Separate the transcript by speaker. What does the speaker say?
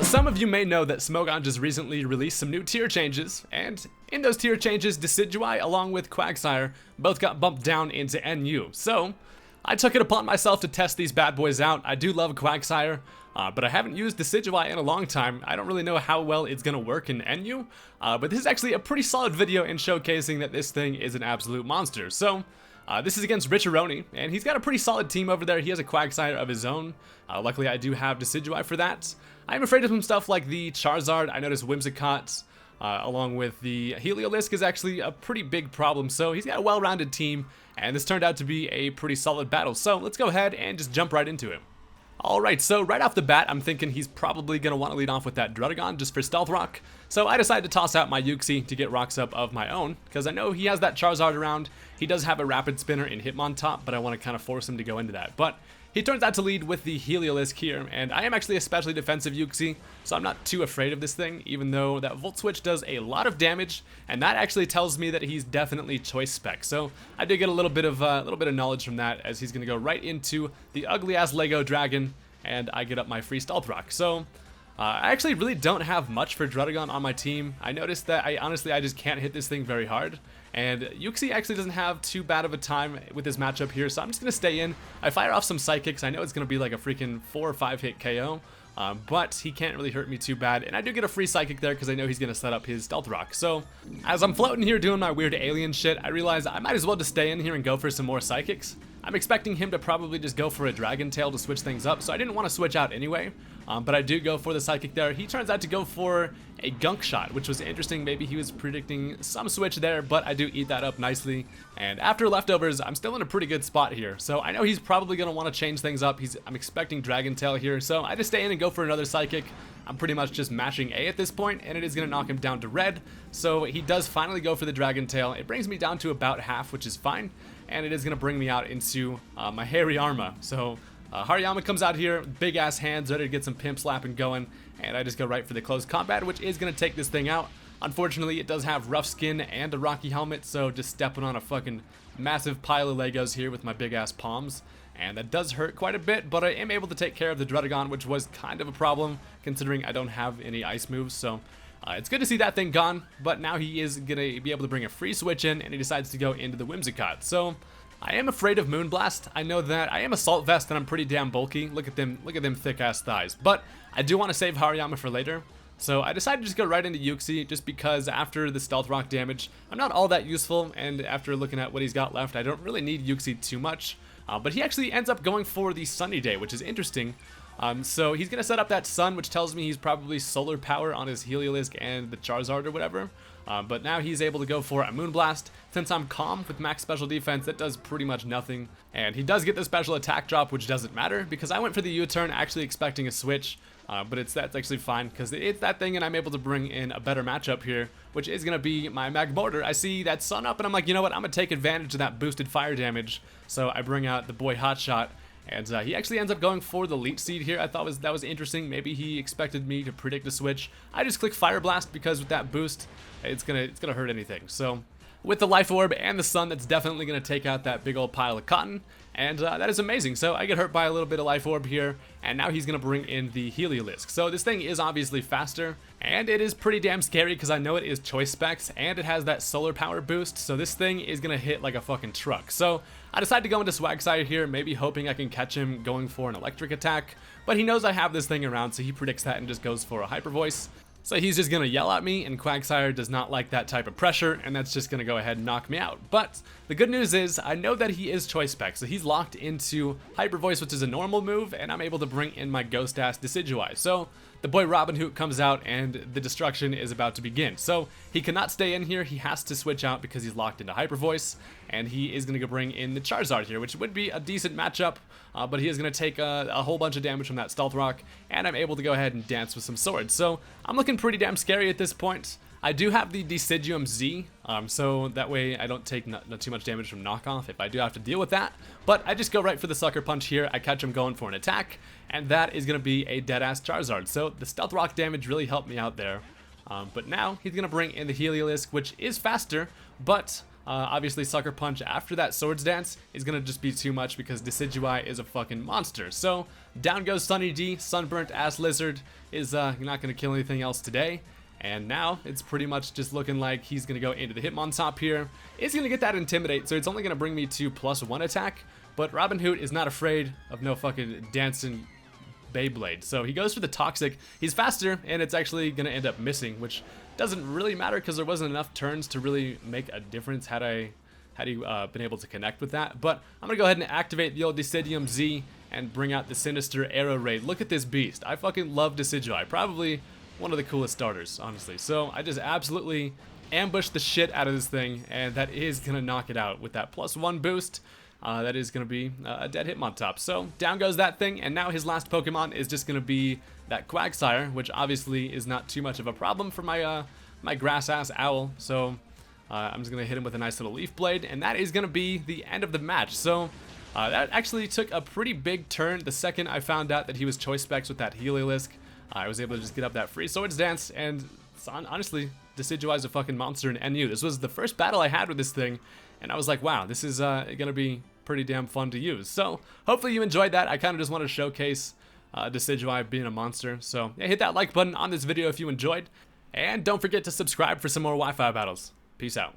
Speaker 1: some of you may know that Smogon just recently released some new tier changes, and in those tier changes, Decidueye along with Quagsire both got bumped down into NU. So I took it upon myself to test these bad boys out. I do love Quagsire, but I haven't used Decidueye in a long time. I don't really know how well it's gonna work in NU, but this is actually a pretty solid video in showcasing that this thing is an absolute monster. So this is against Richaroni, and he's got a pretty solid team over there. He has a Quagsire of his own. Luckily, I do have Decidueye for that. I'm afraid of some stuff like the Charizard. I noticed Whimsicott, along with the Heliolisk, is actually a pretty big problem. So he's got a well-rounded team, and this turned out to be a pretty solid battle. So let's go ahead and just jump right into it. Alright, so right off the bat, I'm thinking he's probably going to want to lead off with that Druddigon just for Stealth Rock. So I decided to toss out my Uxie to get rocks up of my own, because I know he has that Charizard around. He does have a Rapid Spinner in Hitmontop, but I want to kind of force him to go into that. But he turns out to lead with the Heliolisk here, and I am actually a specially defensive Uxie, so I'm not too afraid of this thing, even though that Volt Switch does a lot of damage, and that actually tells me that he's definitely Choice Spec. So I did get a little bit of knowledge from that, as he's going to go right into the ugly-ass Lego Dragon, and I get up my free Stealth Rock. So I actually really don't have much for Druddigon on my team. I noticed that I just can't hit this thing very hard. And Uxie actually doesn't have too bad of a time with this matchup here, so I'm just going to stay in. I fire off some Psychics. I know it's going to be like a freaking 4 or 5 hit KO, but he can't really hurt me too bad. And I do get a free Psychic there because I know he's going to set up his Stealth Rock. So as I'm floating here doing my weird alien shit, I realize I might as well just stay in here and go for some more Psychics. I'm expecting him to probably just go for a Dragon Tail to switch things up, so I didn't want to switch out anyway. But I do go for the Psychic there. He turns out to go for a Gunk Shot, which was interesting. Maybe he was predicting some switch there, but I do eat that up nicely. And after leftovers, I'm still in a pretty good spot here. So I know he's probably going to want to change things up. I'm expecting Dragon Tail here, so I just stay in and go for another Psychic. I'm pretty much just mashing A at this point, and it is going to knock him down to red. So he does finally go for the Dragon Tail. It brings me down to about half, which is fine. And it is going to bring me out into my Hariyama. So Hariyama comes out here, big ass hands, ready to get some pimp slapping going, and I just go right for the close combat, which is going to take this thing out. Unfortunately, it does have rough skin and a rocky helmet, so just stepping on a fucking massive pile of Legos here with my big ass palms, and that does hurt quite a bit, but I am able to take care of the Druddigon, which was kind of a problem considering I don't have any ice moves. So it's good to see that thing gone, but now he is going to be able to bring a free switch in, and he decides to go into the Whimsicott. So I am afraid of Moonblast. I know that I am a Salt Vest and I'm pretty damn bulky. Look at them thick ass thighs. But I do want to save Hariyama for later. So I decided to just go right into Uxie, just because after the Stealth Rock damage, I'm not all that useful, and after looking at what he's got left, I don't really need Uxie too much. But he actually ends up going for the Sunny Day, which is interesting. So he's going to set up that Sun, which tells me he's probably Solar Power on his Heliolisk and the Charizard or whatever. But now he's able to go for a Moonblast. Since I'm calm with max special defense, that does pretty much nothing. And he does get the special attack drop, which doesn't matter, because I went for the U-turn actually expecting a switch. But that's actually fine, because it's that thing, and I'm able to bring in a better matchup here, which is going to be my Magmortar. I see that Sun up, and I'm like, you know what, I'm going to take advantage of that boosted fire damage. So I bring out the boy Hotshot, and he actually ends up going for the Leech Seed here. I thought that was interesting. Maybe he expected me to predict a switch. I just click Fire Blast because with that boost, it's gonna hurt anything. So with the Life Orb and the Sun, that's definitely gonna take out that big old pile of cotton, and that is amazing. So I get hurt by a little bit of Life Orb here, and now he's gonna bring in the Heliolisk. So this thing is obviously faster, and it is pretty damn scary because I know it is Choice Specs, and it has that Solar Power boost, so this thing is gonna hit like a fucking truck. So I decided to go into Swagsire here, maybe hoping I can catch him going for an electric attack, but he knows I have this thing around, so he predicts that and just goes for a Hyper Voice. So he's just going to yell at me, and Quagsire does not like that type of pressure, and that's just going to go ahead and knock me out. But the good news is, I know that he is Choice Spec, so he's locked into Hyper Voice, which is a normal move, and I'm able to bring in my Ghost-ass Decidueye. So the boy Robin Hood comes out, and the destruction is about to begin. So he cannot stay in here, he has to switch out because he's locked into Hyper Voice, and he is going to go bring in the Charizard here, which would be a decent matchup, but he is going to take a whole bunch of damage from that Stealth Rock, and I'm able to go ahead and dance with some swords. So I'm looking pretty damn scary at this point. I do have the Decidueye Z, so that way I don't take not too much damage from knockoff if I do have to deal with that. But I just go right for the Sucker Punch here. I catch him going for an attack, and that is going to be a dead-ass Charizard. So the Stealth Rock damage really helped me out there. But now he's going to bring in the Heliolisk, which is faster, but Obviously, Sucker Punch after that Swords Dance is gonna just be too much because Decidueye is a fucking monster. So down goes Sunny D. Sunburnt Ass Lizard is not gonna kill anything else today. And now it's pretty much just looking like he's gonna go into the Hitmontop here. It's gonna get that Intimidate, so it's only gonna bring me to +1 attack. But Robin Hood is not afraid of no fucking dancing Beyblade. So he goes for the Toxic. He's faster, and it's actually going to end up missing, which doesn't really matter because there wasn't enough turns to really make a difference had he been able to connect with that. But I'm going to go ahead and activate the old Decidueye Z and bring out the Sinister Arrow Raid. Look at this beast. I fucking love Decidueye. Probably one of the coolest starters, honestly. So I just absolutely ambushed the shit out of this thing, and that is going to knock it out with that +1 boost. That is going to be a dead Hitmontop. So down goes that thing, and now his last Pokemon is just going to be that Quagsire, which obviously is not too much of a problem for my my grass-ass owl. So I'm just going to hit him with a nice little Leaf Blade, and that is going to be the end of the match. So that actually took a pretty big turn the second I found out that he was Choice Specs with that Heliolisk. I was able to just get up that free Swords Dance, and honestly, Decidueye's a fucking monster in NU. This was the first battle I had with this thing, and I was like, wow, this is going to be pretty damn fun to use. So hopefully you enjoyed that. I kind of just want to showcase Decidueye being a monster. So yeah, hit that like button on this video if you enjoyed, and don't forget to subscribe for some more Wi-Fi battles. Peace out.